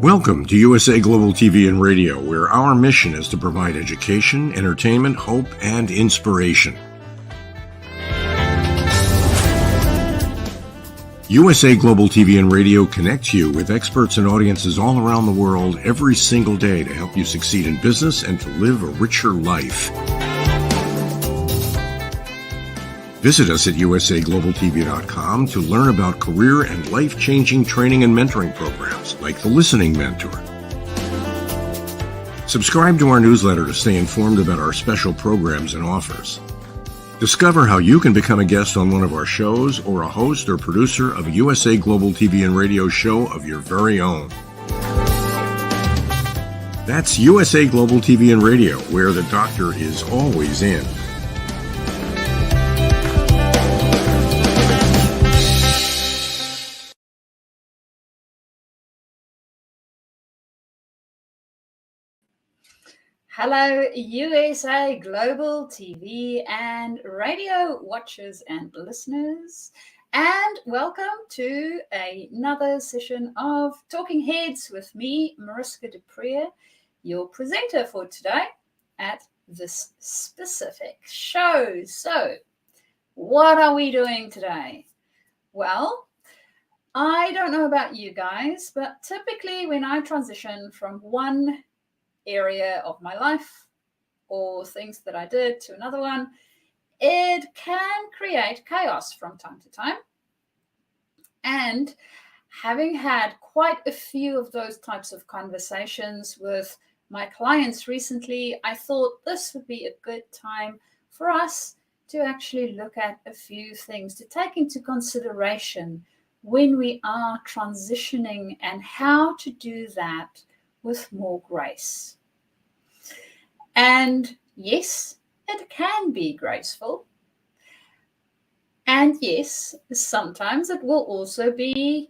Welcome to USA Global TV and Radio, where our mission is to provide education, entertainment, hope, and inspiration. USA Global TV and Radio connects you with experts and audiences all around the world every single day to help you succeed in business and to live a richer life. Visit us at usaglobaltv.com to learn about career and life-changing training and mentoring programs like the Listening Mentor. Subscribe to our newsletter to stay informed about our special programs and offers. Discover how you can become a guest on one of our shows or a host or producer of a USA Global TV and Radio show of your very own. That's USA Global TV and Radio, where the doctor is always in. Hello, USA Global TV and Radio watchers and listeners, and welcome to another session of Talking Heads with me, Mariska du Preez, your presenter for today at this specific show. So, what are we doing today? Well, I don't know about you guys, but typically when I transition from one area of my life or things that I did to another one, it can create chaos from time to time. And having had quite a few of those types of conversations with my clients recently, I thought this would be a good time for us to actually look at a few things to take into consideration when we are transitioning and how to do that with more grace. And yes, it can be graceful. And yes, sometimes it will also be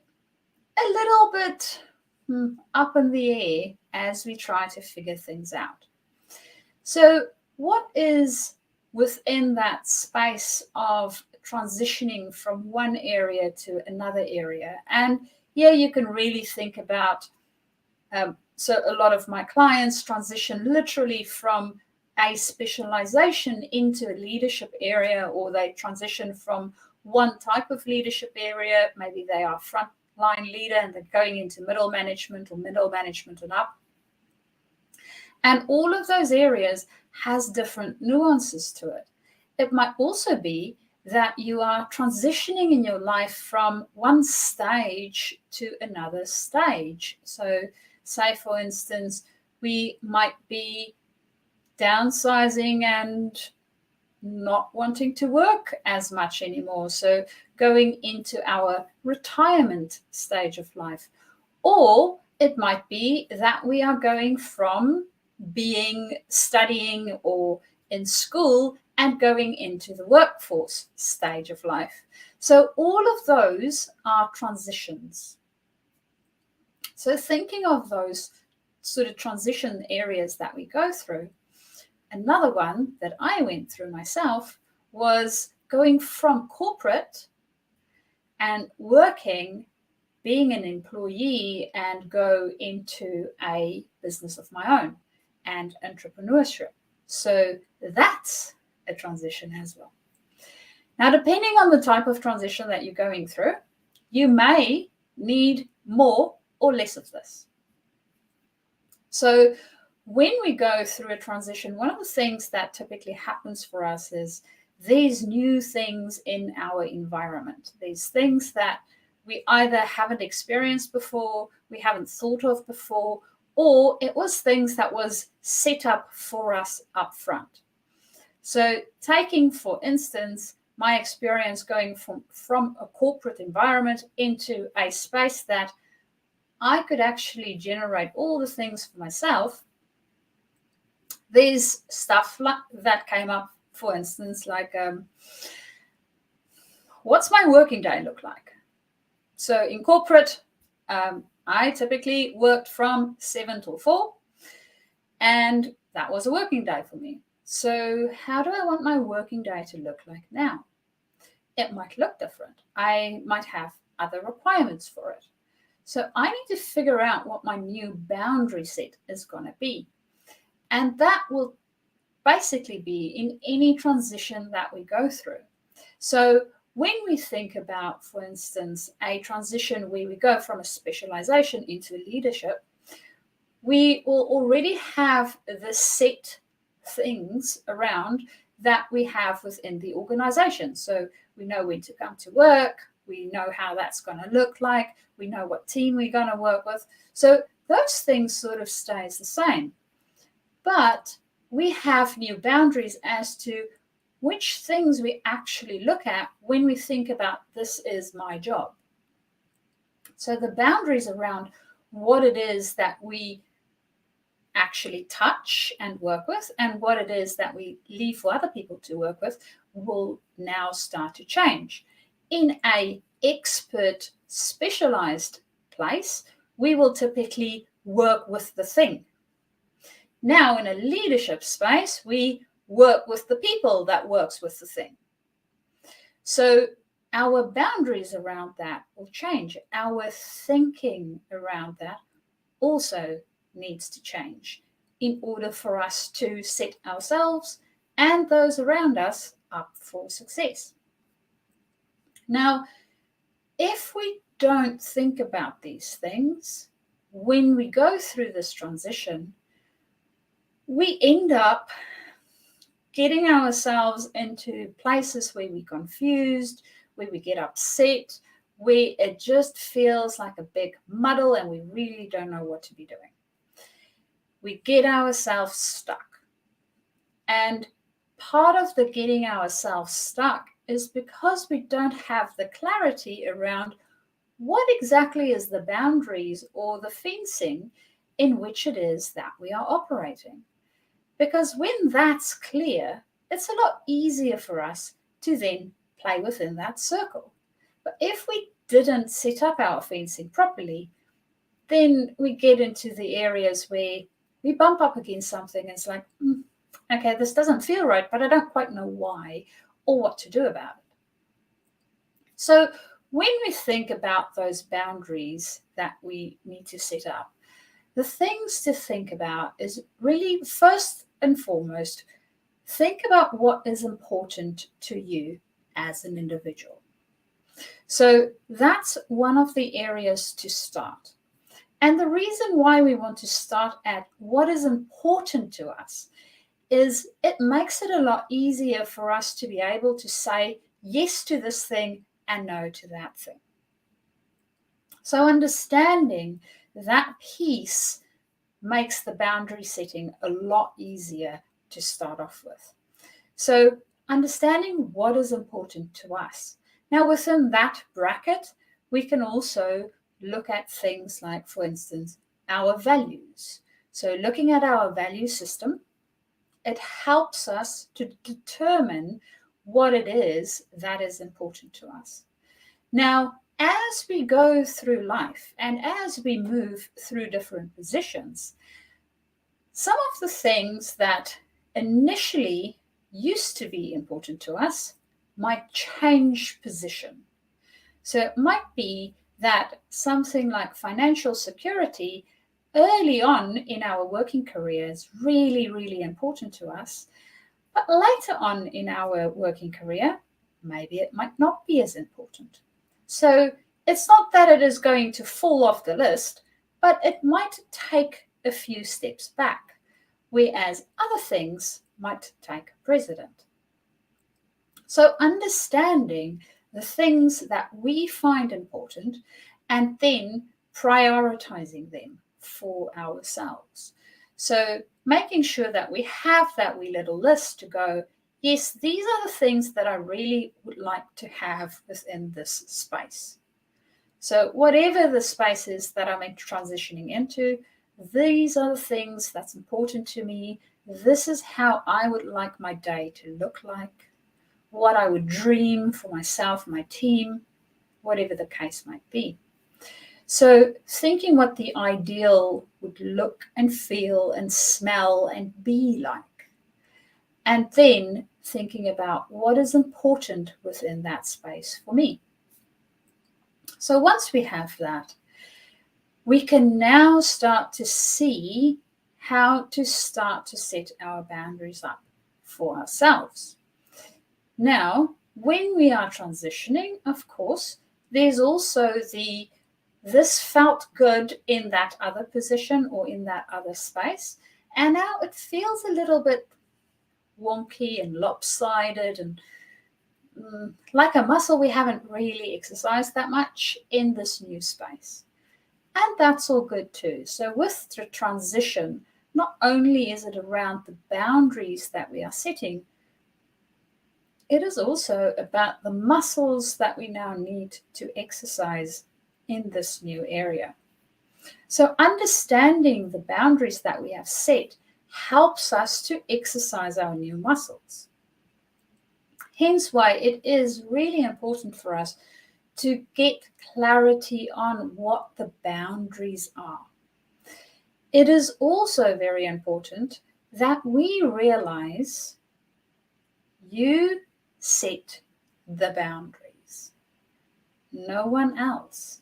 a little bit up in the air as we try to figure things out. So what is within that space of transitioning from one area to another area? And yeah, you can really think about so a lot of my clients transition literally from a specialization into a leadership area, or they transition from one type of leadership area. Maybe they are frontline leader and they're going into middle management or middle management and up. And all of those areas has different nuances to it. It might also be that you are transitioning in your life from one stage to another stage. So say, for instance, we might be downsizing and not wanting to work as much anymore. So going into our retirement stage of life. Or it might be that we are going from studying or in school and going into the workforce stage of life. So all of those are transitions. So thinking of those sort of transition areas that we go through, another one that I went through myself was going from corporate and working, being an employee, and go into a business of my own and entrepreneurship. So that's a transition as well. Now, depending on the type of transition that you're going through, you may need more or less of this. So when we go through a transition, one of the things that typically happens for us is these new things in our environment, these things that we either haven't experienced before, we haven't thought of before, or it was things that was set up for us up front. So taking, for instance, my experience going from a corporate environment into a space that I could actually generate all the things for myself. There's stuff that came up, for instance, like what's my working day look like? So in corporate, I typically worked from 7 till 4, and that was a working day for me. So how do I want my working day to look like now? It might look different. I might have other requirements for it. So I need to figure out what my new boundary set is going to be. And that will basically be in any transition that we go through. So when we think about, for instance, a transition where we go from a specialization into leadership, we will already have the set things around that we have within the organization. So we know when to come to work, we know how that's going to look like, we know what team we're going to work with. So those things sort of stays the same. But we have new boundaries as to which things we actually look at when we think about this is my job. So the boundaries around what it is that we actually touch and work with and what it is that we leave for other people to work with will now start to change. In a expert specialized place, we will typically work with the thing. Now, in a leadership space, we work with the people that works with the thing. So our boundaries around that will change. Our thinking around that also needs to change in order for us to set ourselves and those around us up for success. Now, if we don't think about these things, when we go through this transition, we end up getting ourselves into places where we're confused, where we get upset, where it just feels like a big muddle and we really don't know what to be doing. We get ourselves stuck. And part of the getting ourselves stuck is because we don't have the clarity around what exactly is the boundaries or the fencing in which it is that we are operating. Because when that's clear, it's a lot easier for us to then play within that circle. But if we didn't set up our fencing properly, then we get into the areas where we bump up against something and it's like, okay, this doesn't feel right, but I don't quite know why or what to do about it. So when we think about those boundaries that we need to set up, the things to think about is really first and foremost, think about what is important to you as an individual. So that's one of the areas to start. And the reason why we want to start at what is important to us is it makes it a lot easier for us to be able to say yes to this thing and no to that thing. So understanding that piece makes the boundary setting a lot easier to start off with. So understanding what is important to us. Now, within that bracket, we can also look at things like, for instance, our values. So looking at our value system, it helps us to determine what it is that is important to us. Now, as we go through life and as we move through different positions, some of the things that initially used to be important to us might change position. So it might be that something like financial security early on in our working career is really, really important to us. But later on in our working career, maybe it might not be as important. So it's not that it is going to fall off the list, but it might take a few steps back, whereas other things might take precedent. So understanding the things that we find important and then prioritizing them for ourselves. So making sure that we have that wee little list to go, yes, these are the things that I really would like to have within this space. So whatever the space is that I'm transitioning into, these are the things that's important to me. This is how I would like my day to look like, what I would dream for myself, my team, whatever the case might be. So thinking what the ideal would look and feel and smell and be like. And then thinking about what is important within that space for me. So once we have that, we can now start to see how to start to set our boundaries up for ourselves. Now, when we are transitioning, of course, there's also this felt good in that other position or in that other space, and now it feels a little bit wonky and lopsided and like a muscle we haven't really exercised that much in this new space. And that's all good too. So with the transition, not only is it around the boundaries that we are setting, it is also about the muscles that we now need to exercise in this new area. So understanding the boundaries that we have set helps us to exercise our new muscles. Hence why it is really important for us to get clarity on what the boundaries are. It is also very important that we realize you set the boundaries, no one else.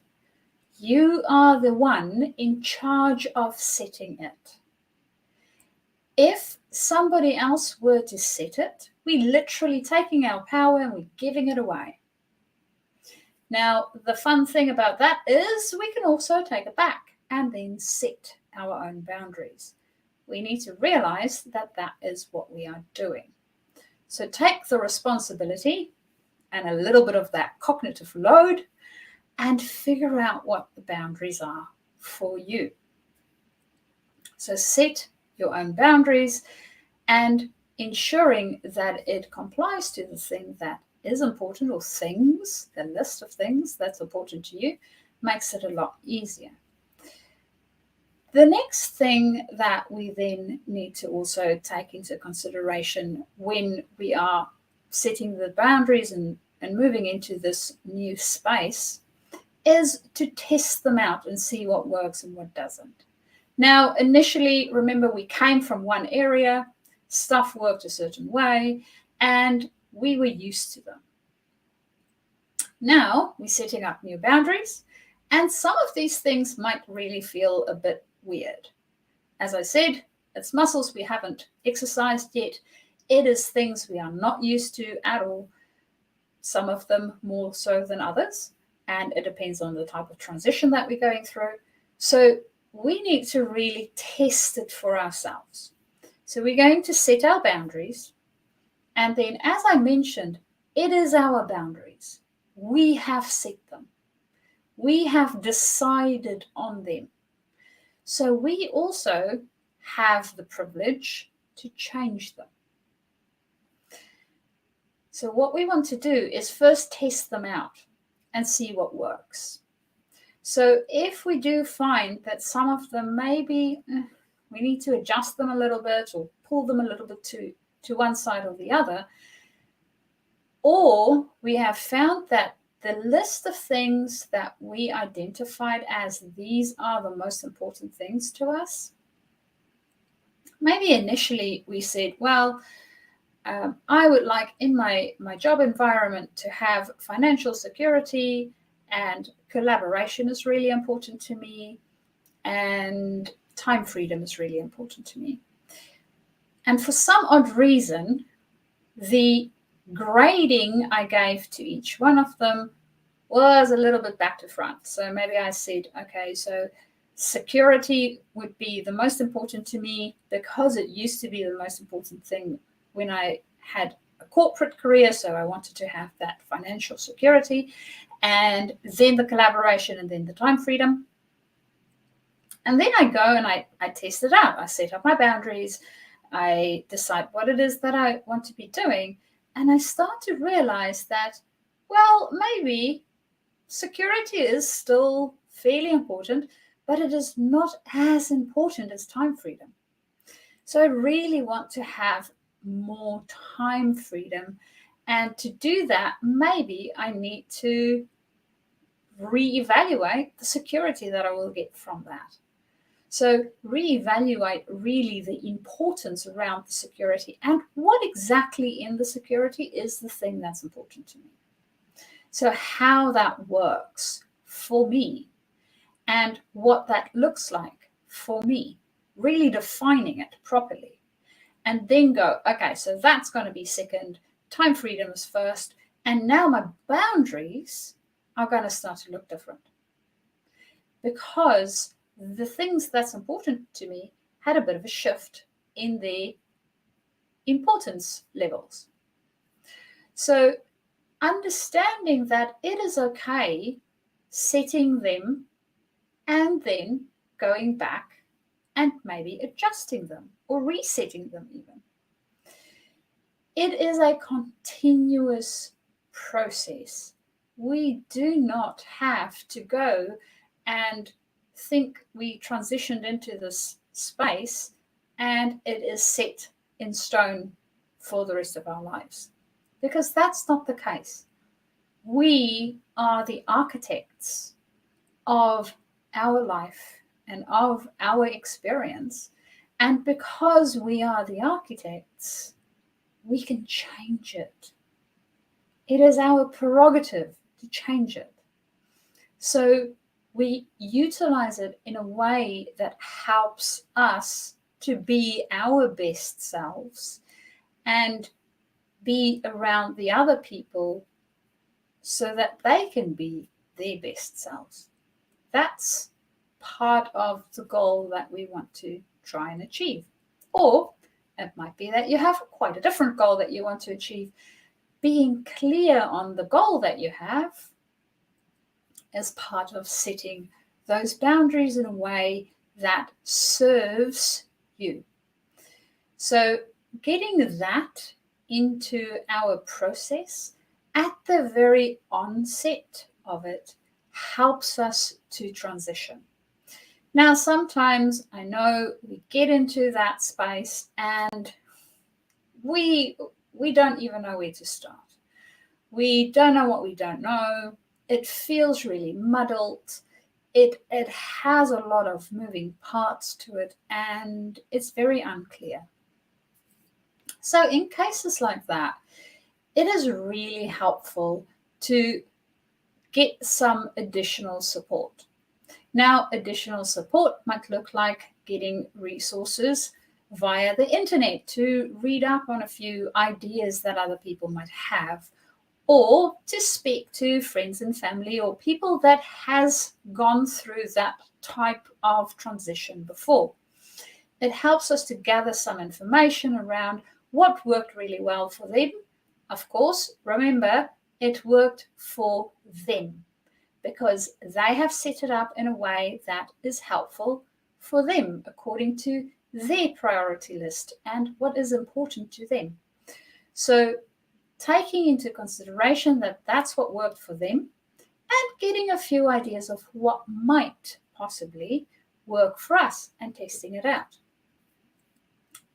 You are the one in charge of setting it. If somebody else were to set it, we're literally taking our power and we're giving it away. Now, the fun thing about that is we can also take it back and then set our own boundaries. We need to realize that that is what we are doing. So take the responsibility and a little bit of that cognitive load and figure out what the boundaries are for you. So set your own boundaries and ensuring that it complies to the thing that is important, or things, the list of things that's important to you, makes it a lot easier. The next thing that we then need to also take into consideration when we are setting the boundaries and moving into this new space is to test them out and see what works and what doesn't. Now, initially, remember, we came from one area, stuff worked a certain way, and we were used to them. Now we're setting up new boundaries, and some of these things might really feel a bit weird. As I said, it's muscles we haven't exercised yet. It is things we are not used to at all, some of them more so than others, and it depends on the type of transition that we're going through. So we need to really test it for ourselves. So we're going to set our boundaries, and then, as I mentioned, it is our boundaries. We have set them. We have decided on them. So we also have the privilege to change them. So what we want to do is first test them out and see what works. So if we do find that some of them maybe we need to adjust them a little bit or pull them a little bit to one side or the other, or we have found that the list of things that we identified as these are the most important things to us, maybe initially we said, well, I would like in my job environment to have financial security, and collaboration is really important to me, and time freedom is really important to me. And for some odd reason, the grading I gave to each one of them was a little bit back to front. So maybe I said, okay, so security would be the most important to me because it used to be the most important thing when I had a corporate career. So I wanted to have that financial security, and then the collaboration, and then the time freedom. And then I go and I test it out. I set up my boundaries. I decide what it is that I want to be doing. And I start to realize that, well, maybe security is still fairly important, but it is not as important as time freedom. So I really want to have more time freedom. And to do that, maybe I need to reevaluate the security that I will get from that. So reevaluate really the importance around the security and what exactly in the security is the thing that's important to me. So how that works for me, and what that looks like for me, really defining it properly. And then go, okay, so that's going to be second, time freedom is first, and now my boundaries are going to start to look different. Because the things that's important to me had a bit of a shift in their importance levels. So understanding that it is okay setting them and then going back and maybe adjusting them or resetting them even. It is a continuous process. We do not have to go and think we transitioned into this space and it is set in stone for the rest of our lives, because that's not the case. We are the architects of our life and of our experience. And because we are the architects, we can change it. It is our prerogative to change it. So we utilize it in a way that helps us to be our best selves and be around the other people so that they can be their best selves. That's part of the goal that we want to try and achieve. Or it might be that you have quite a different goal that you want to achieve. Being clear on the goal that you have is part of setting those boundaries in a way that serves you. So getting that into our process at the very onset of it helps us to transition. Now, sometimes I know we get into that space and we don't even know where to start. We don't know what we don't know. It feels really muddled. It has a lot of moving parts to it, and it's very unclear. So in cases like that, it is really helpful to get some additional support. Now, additional support might look like getting resources via the internet to read up on a few ideas that other people might have, or to speak to friends and family or people that has gone through that type of transition before. It helps us to gather some information around what worked really well for them. Of course, remember, it worked for them because they have set it up in a way that is helpful for them according to their priority list and what is important to them. So taking into consideration that that's what worked for them and getting a few ideas of what might possibly work for us and testing it out.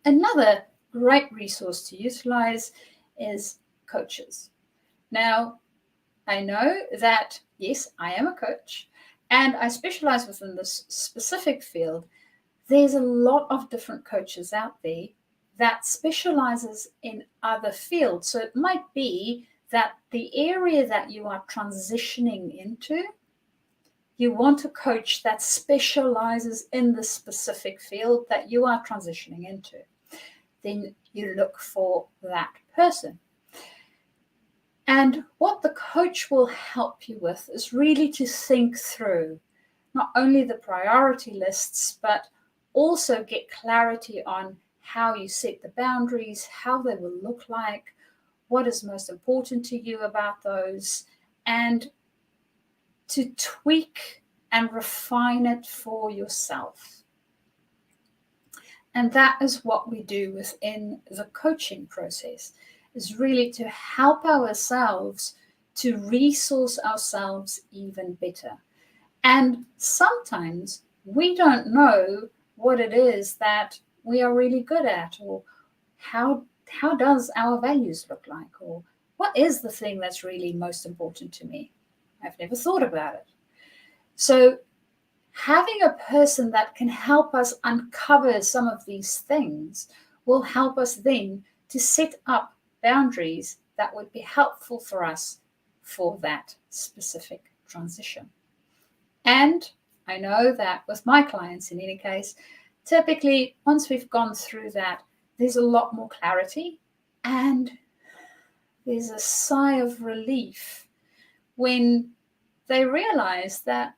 Another great resource to utilize is coaches. Now, I know that, yes, I am a coach and I specialize within this specific field. There's a lot of different coaches out there that specializes in other fields. So it might be that the area that you are transitioning into, you want a coach that specializes in the specific field that you are transitioning into. Then you look for that person. And what the coach will help you with is really to think through not only the priority lists, but also get clarity on how you set the boundaries, how they will look like, what is most important to you about those, and to tweak and refine it for yourself. And that is what we do within the coaching process, is really to help ourselves to resource ourselves even better. And sometimes we don't know what it is that we are really good at, or how does our values look like, or what is the thing that's really most important to me? I've never thought about it. So having a person that can help us uncover some of these things will help us then to set up boundaries that would be helpful for us for that specific transition. And I know that with my clients, in any case, typically once we've gone through that, there's a lot more clarity and there's a sigh of relief when they realize that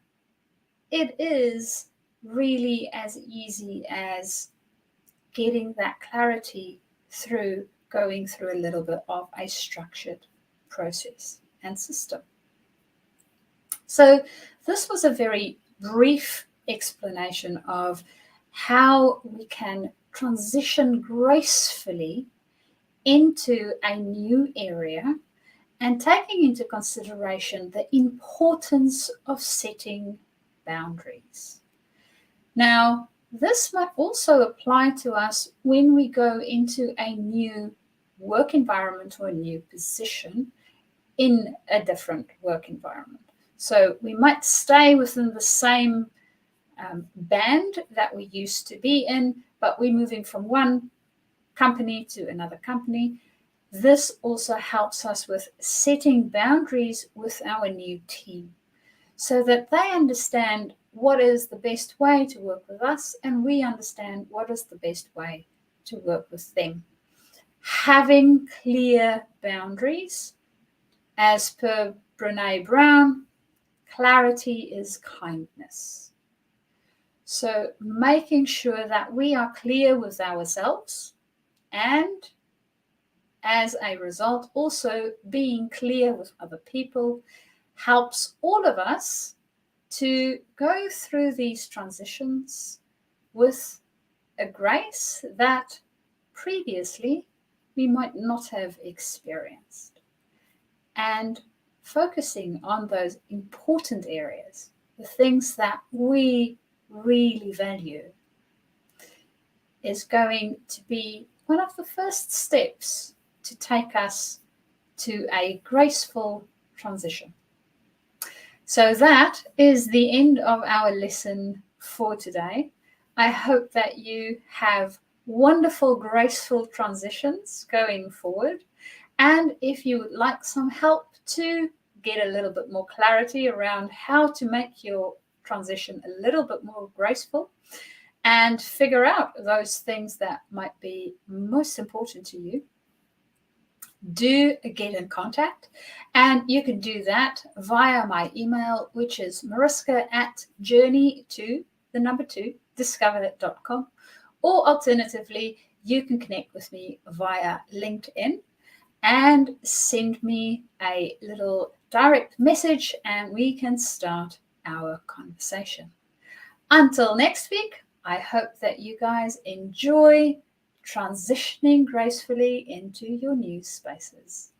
it is really as easy as getting that clarity through going through a little bit of a structured process and system. So this was a very brief explanation of how we can transition gracefully into a new area and taking into consideration the importance of setting boundaries. Now, this might also apply to us when we go into a new work environment or a new position in a different work environment. So we might stay within the same band that we used to be in, but we're moving from one company to another company. This also helps us with setting boundaries with our new team so that they understand what is the best way to work with us and we understand what is the best way to work with them. Having clear boundaries, as per Brené Brown, clarity is kindness. So making sure that we are clear with ourselves and as a result, also being clear with other people helps all of us to go through these transitions with a grace that previously we might not have experienced. And focusing on those important areas, the things that we really value, is going to be one of the first steps to take us to a graceful transition. So that is the end of our lesson for today. I hope that you have wonderful, graceful transitions going forward. And if you would like some help to get a little bit more clarity around how to make your transition a little bit more graceful and figure out those things that might be most important to you, do get in contact. And you can do that via my email, which is mariska@journey2discover.com, or alternatively, you can connect with me via LinkedIn and send me a little direct message and we can start our conversation. Until next week, I hope that you guys enjoy transitioning gracefully into your new spaces.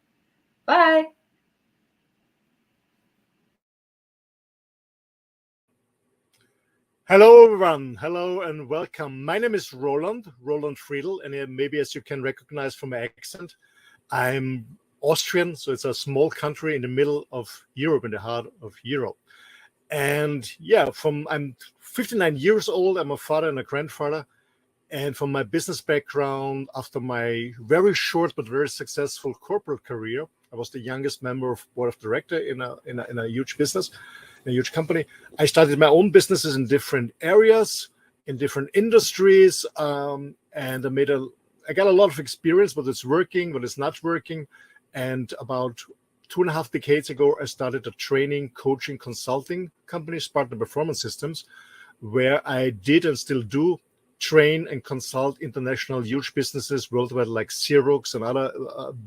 Bye. Hello, everyone. Hello and welcome. My name is Roland Friedl, and maybe as you can recognize from my accent, I'm Austrian, so it's a small country in the middle of Europe, in the heart of Europe. And yeah, I'm 59 years old. I'm a father and a grandfather. And from my business background, after my very short but very successful corporate career, I was the youngest member of board of directors in a huge business, in a huge company. I started my own businesses in different areas, in different industries, and I got a lot of experience, what is working, what is not working. And about 2.5 decades ago, I started a training, coaching, consulting company, Spartan Performance Systems, where I did and still do train and consult international huge businesses worldwide like Xerox and other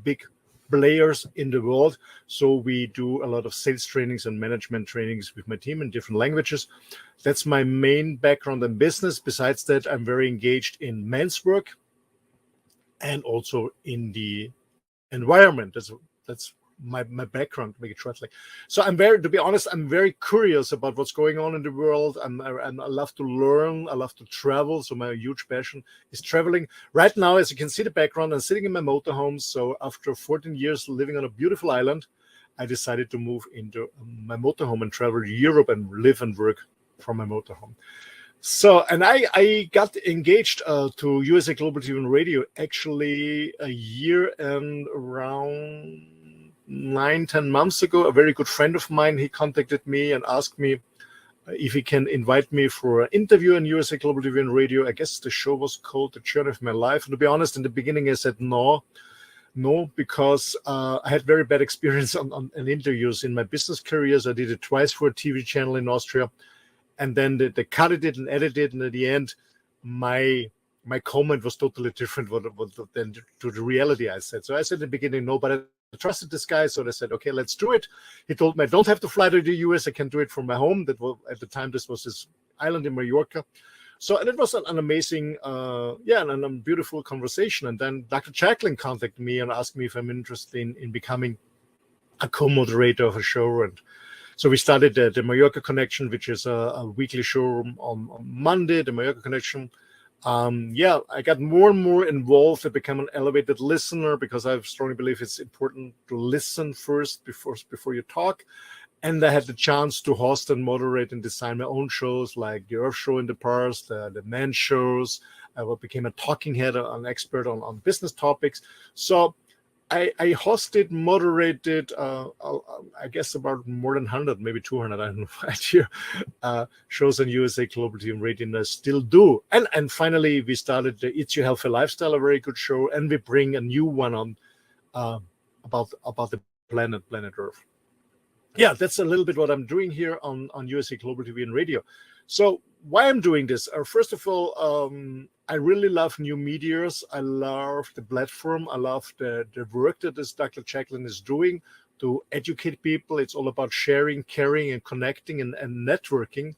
big players in the world. So we do a lot of sales trainings and management trainings with my team in different languages. That's my main background in business. Besides that, I'm very engaged in men's work and also in the environment. That's my background, to make it short. So to be honest, I'm very curious about what's going on in the world. I love to learn. I love to travel. So my huge passion is traveling. Right now, as you can see the background, I'm sitting in my motorhome. So after 14 years living on a beautiful island, I decided to move into my motorhome and travel Europe and live and work from my motorhome. So, and I got engaged to USA Global TV and Radio actually a year and around 9-10 months ago. A very good friend of mine, he contacted me and asked me if he can invite me for an interview on USA Global TV and Radio. I guess the show was called The Journey of My Life. And to be honest, in the beginning, I said no, because I had very bad experience on interviews in my business careers. I did it twice for a TV channel in Austria, and then they cut it and edited it, and at the end, my comment was totally different than to the reality I said. So I said in the beginning no, but I trusted this guy, so I said, okay, let's do it. He told me I don't have to fly to the US. I can do it from my home. That was, at the time, this was his island in Mallorca. So, and it was an amazing, and a beautiful conversation. And then Dr. Jacqueline contacted me and asked me if I'm interested in becoming a co-moderator of a show. And so we started the Mallorca Connection, which is a weekly show on Monday, the Mallorca Connection. I got more and more involved. I became an elevated listener because I strongly believe it's important to listen first before you talk. And I had the chance to host and moderate and design my own shows, like the Earth Show in the past, the Men shows. I became a talking head, an expert on business topics. So I hosted, moderated, I guess about more than 100, maybe 200, I have no idea, shows on USA Global TV and Radio, and I still do. And finally, we started the It's Your Healthy Lifestyle, a very good show, and we bring a new one on about the planet Earth. Yeah, that's a little bit what I'm doing here on USA Global TV and Radio. So why I'm doing this? First of all, I really love new medias. I love the platform. I love the work that this Dr. Jacqueline is doing to educate people. It's all about sharing, caring, and connecting and networking.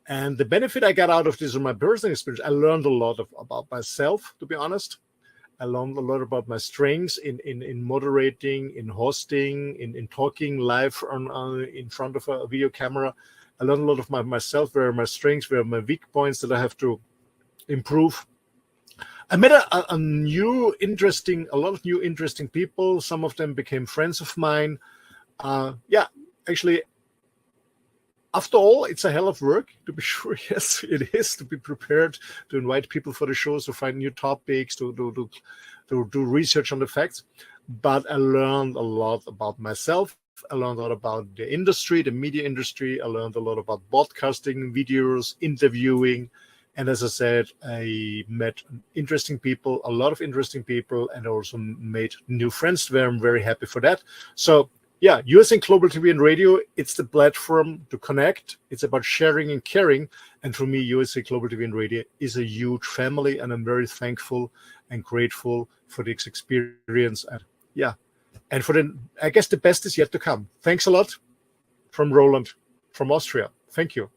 And the benefit I got out of this in my personal experience, I learned a lot about myself, to be honest. I learned a lot about my strengths in moderating, in hosting, in talking live in front of a video camera. I learned a lot of myself, where are my strengths, where are my weak points that I have to improve. I met a lot of new interesting people. Some of them became friends of mine. Actually, after all, it's a hell of work, to be sure. Yes, it is, to be prepared, to invite people for the shows, to find new topics, to do research on the facts. But I learned a lot about myself. I learned a lot about the industry, the media industry. I learned a lot about broadcasting, videos, interviewing. And as I said, I met interesting people, a lot of interesting people, and also made new friends where I'm very happy for that. So yeah, USA Global TV and Radio, it's the platform to connect. It's about sharing and caring. And for me, USA Global TV and Radio is a huge family, and I'm very thankful and grateful for this experience. And I guess the best is yet to come. Thanks a lot from Roland from Austria. Thank you.